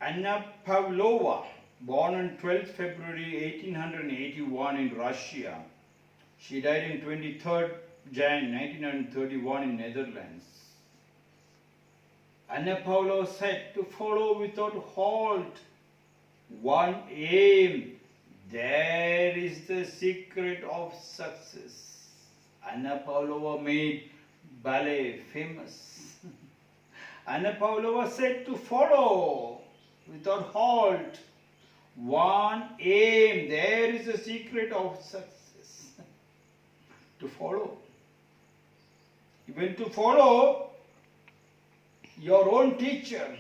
Anna Pavlova, born on 12th February 1881 in Russia. She died on 23rd January 1931 in Netherlands. Anna Pavlova said to follow without halt one aim. There is the secret of success. Anna Pavlova made ballet famous. Anna Pavlova said to follow without halt one aim. There is the secret of success. To follow. Even to follow your own teacher,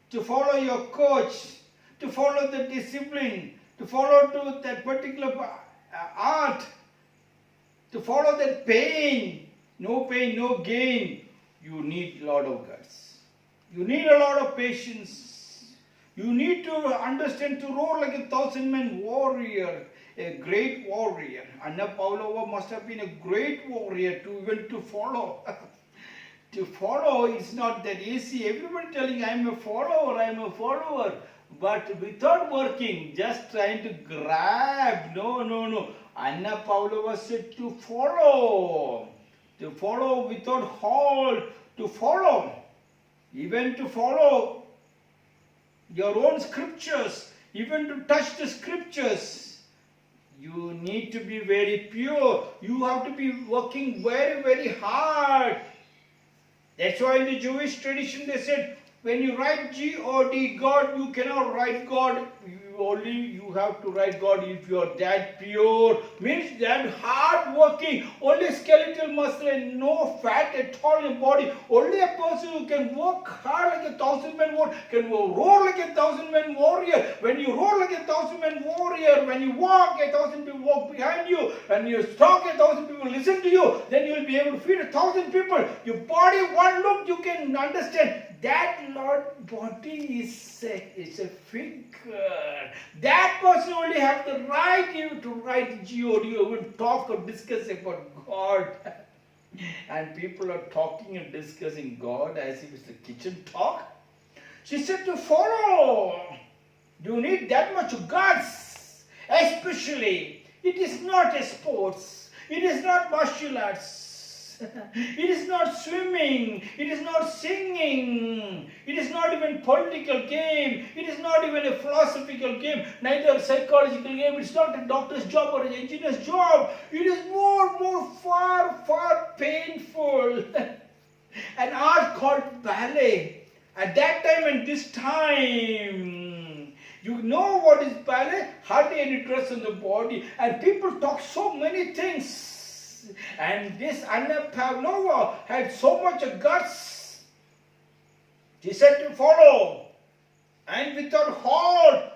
to follow your coach, to follow the discipline, to follow to that particular art, to follow that pain, no gain. You need a lot of guts. You need a lot of patience. You need to understand to roar like a 1,000-man warrior, a great warrior. Anna Pavlova must have been a great warrior to even to follow. To follow is not that easy. Everybody telling I am a follower. But without working, just trying to grab. No. Anna Pavlova said to follow. To follow without halt. To follow. Even to follow your own scriptures. Even to touch the scriptures. You need to be very pure. You have to be working very, very hard. That's why in the Jewish tradition they said, when you write G-O-D, God, you cannot write God. You have to write God if you are that pure. Means that hard working. Only skeletal muscle and no fat at all in the body. Only a person who can work hard like a 1,000-man warrior can roar like a 1,000-man warrior. When you roar like a 1,000-man warrior, when you walk, 1,000 people walk behind you. When you talk, 1,000 people listen to you. Then you will be able to feed 1,000 people. Your body, one look, you can understand. That Lord body is a figure. That person only have the right to write God. You will talk or discuss about God. And people are talking and discussing God as if it's a kitchen talk. She said to follow. You need that much guts. Especially, it is not a sports. It is not martial arts. It is not swimming, it is not singing, it is not even political game, it is not even a philosophical game, neither a psychological game, it's not a doctor's job or an engineer's job. It is far painful. An art called ballet. At that time and this time, you know what is ballet? Hardly any dress on the body, and people talk so many things. And this Anna Pavlova had so much guts. She said to follow. And without halt,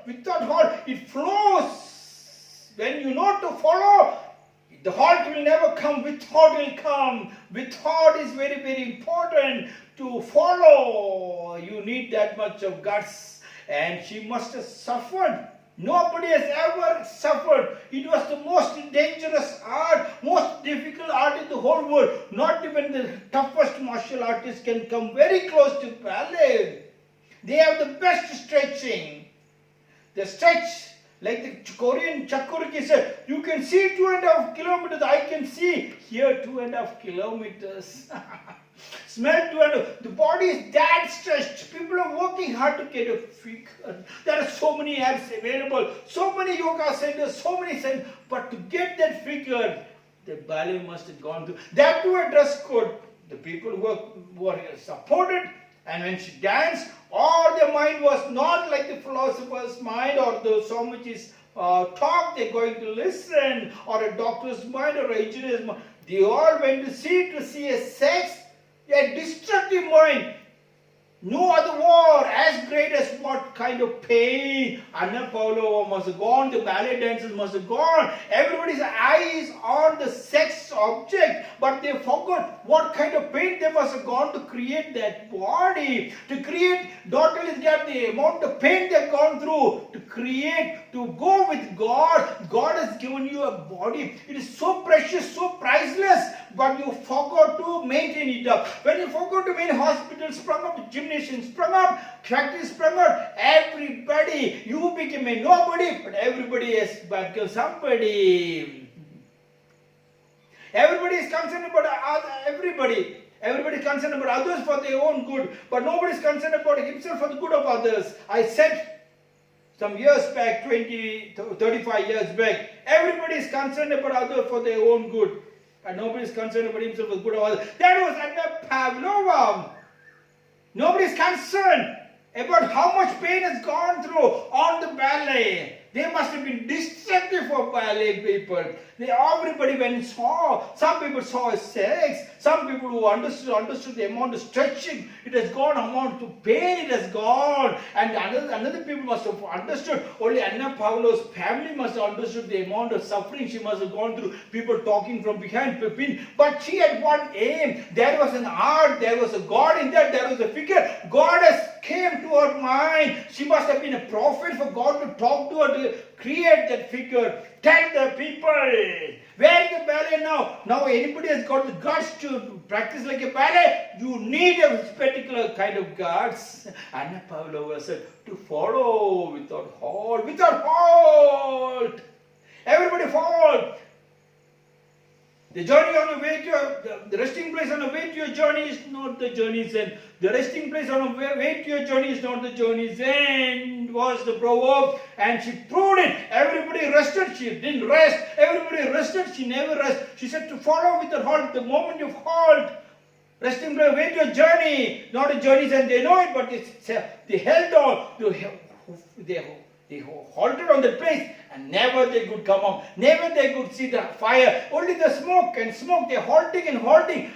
it flows. When you know to follow, the halt will never come. With halt will come. With halt is very, very important. To follow, you need that much of guts. And she must have suffered. Nobody has ever suffered. It was the most dangerous art, most difficult art in the whole world. Not even the toughest martial artists can come very close to ballet. They have the best stretching. The stretch, like the Korean Chakuriki said, you can see 2.5 kilometers. I can see here 2.5 kilometers. Smell 2.5. The body is that stretched. People are working hard to get a figure. There are so many apps available, so many yoga centers, so many centers. But to get that figure, the ballet must have gone through. That too a dress code. The people were supported. And when she danced, all their mind was not like the philosopher's mind or so much is talk they're going to listen, or a doctor's mind or an engineer's mind. They all went to see a sex, a destructive mind. No other war as great as what kind of pain. Anna Pavlova must have gone, the ballet dancers must have gone. Everybody's eyes on the sex object, but they forgot what kind of pain they must have gone to create that body. To create, not only that, the amount of pain they've gone through to create, to go with God. God has given you a body. It is so precious, so priceless, but you forgot to maintain it up. When you forgot to maintain, hospitals sprung up, gymnasiums sprung up, factories sprung up, everybody, you became a nobody, but everybody has become somebody. Everybody is concerned about everybody. Everybody is concerned about others for their own good, but nobody is concerned about himself for the good of others. I said some years back, 20, 35 years back, everybody is concerned about others for their own good, and nobody is concerned about himself for the good of others. That was under Pavlova. Nobody is concerned about how much pain has gone through on the ballet. They must have been destructive for ballet people. Everybody when saw, some people saw sex, some people who understood the amount of stretching, it has gone, amount to pain, it has gone. And another people must have understood, only Anna Pavlova's family must have understood the amount of suffering she must have gone through, people talking from behind Pepin. But she had one aim, there was an art, there was a God in that, there was a figure. God has came to her mind. She must have been a prophet for God to talk to her, to create that figure. Tell the people, where is the ballet now? Now anybody has got the guts to practice like a ballet, you need a particular kind of guts. Anna Pavlova said, to follow without halt, without halt. Everybody fall. The journey on the way to the resting place on the way to your journey is not the journey's end. The resting place on the way to your journey is not the journey's end, was the proverb, and she proved it. Everybody rested, she didn't rest. Everybody rested, she never rested. She said to follow with the halt. The moment you halt, resting place, way to your journey, not a journey's end. They know it, but they held on. They halted on the place, and never they could come up. Never they could see the fire. Only the smoke and smoke. They're halting,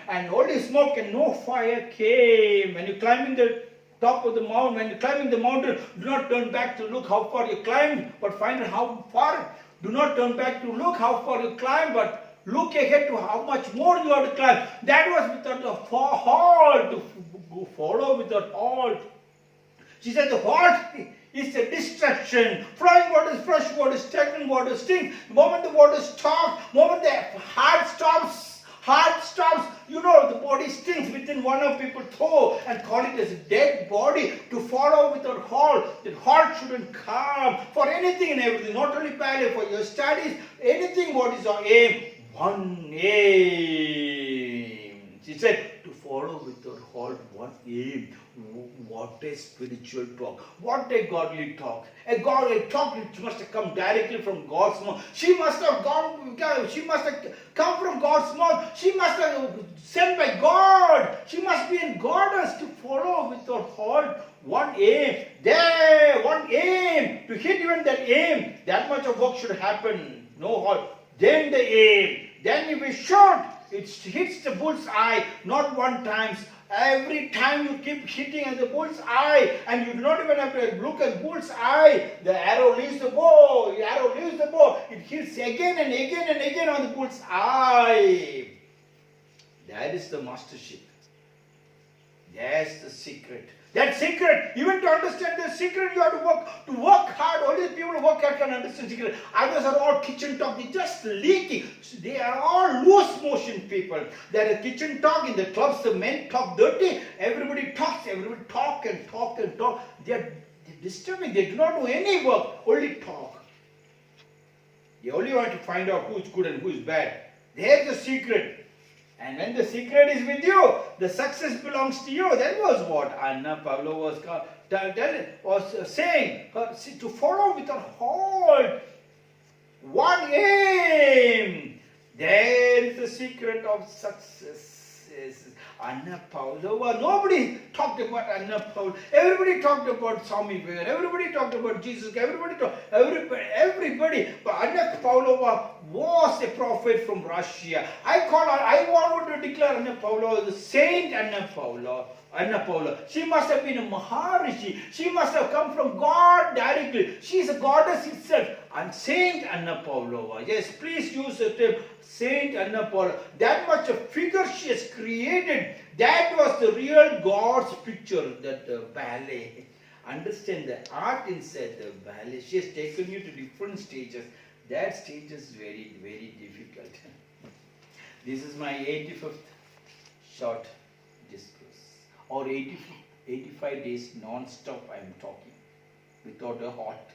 and only smoke and no fire came. When you're climbing the top of the mountain, when you're climbing the mountain, do not turn back to look how far you climbed, but find out how far. Do not turn back to look how far you climbed, but look ahead to how much more you have to climb. That was without a halt, to follow without halt. She said the halt is a distraction. Flowing water is fresh water, stagnant water stinks. The moment the water stops, the moment the heart stops, you know the body stinks. Within one of people throw and call it as a dead body. To follow without halt, that halt shouldn't come for anything and everything, not only ballet, for your studies, anything. What is our aim? One aim. She said to follow without halt, one aim. What a spiritual talk. What a godly talk. A godly talk which must have come directly from God's mouth. She must have come from God's mouth. She must have sent by God. She must be in goddess to follow without halt. One aim. There, one aim. To hit even that aim, that much of work should happen. No halt. Then the aim. Then if we shoot, it hits the bull's eye, not one time. Every time you keep hitting at the bull's eye, and you do not even have to look at bull's eye, the arrow leaves the bow. The arrow leaves the bow. It hits again and again and again on the bull's eye. That is the mastership. That's the secret. That secret, even to understand the secret, you have to work hard. Only people who work hard can understand the secret. Others are all kitchen talk. They're just leaking. They are all loose motion people. There are kitchen talk in the clubs. The men talk dirty. Everybody talks. Everybody talk and talk and talk. They're disturbing. They do not do any work. Only talk. They only want to find out who is good and who is bad. There's the secret. And when the secret is with you, the success belongs to you. That was what Anna Pavlova was saying. To follow without halt. One aim. There is the secret of success. Anna Pavlova. Nobody talked about Anna Pavlova. Everybody talked about Swami Vivekananda. Everybody talked about Jesus. Everybody. But Anna Pavlova was a prophet from Russia. I want to declare Anna Pavlova the Saint Anna Pavlova. She must have been a Maharishi. She must have come from God directly. She is a goddess itself. And Saint Anna Pavlova. Yes, please use the term Saint Anna Pavlova. That much a figure she has created. That was the real God's picture, that ballet. understand the art inside the ballet. She has taken you to different stages. That stage is very, very difficult. This is my 85th short discourse, or 85 days non-stop I am talking without a halt.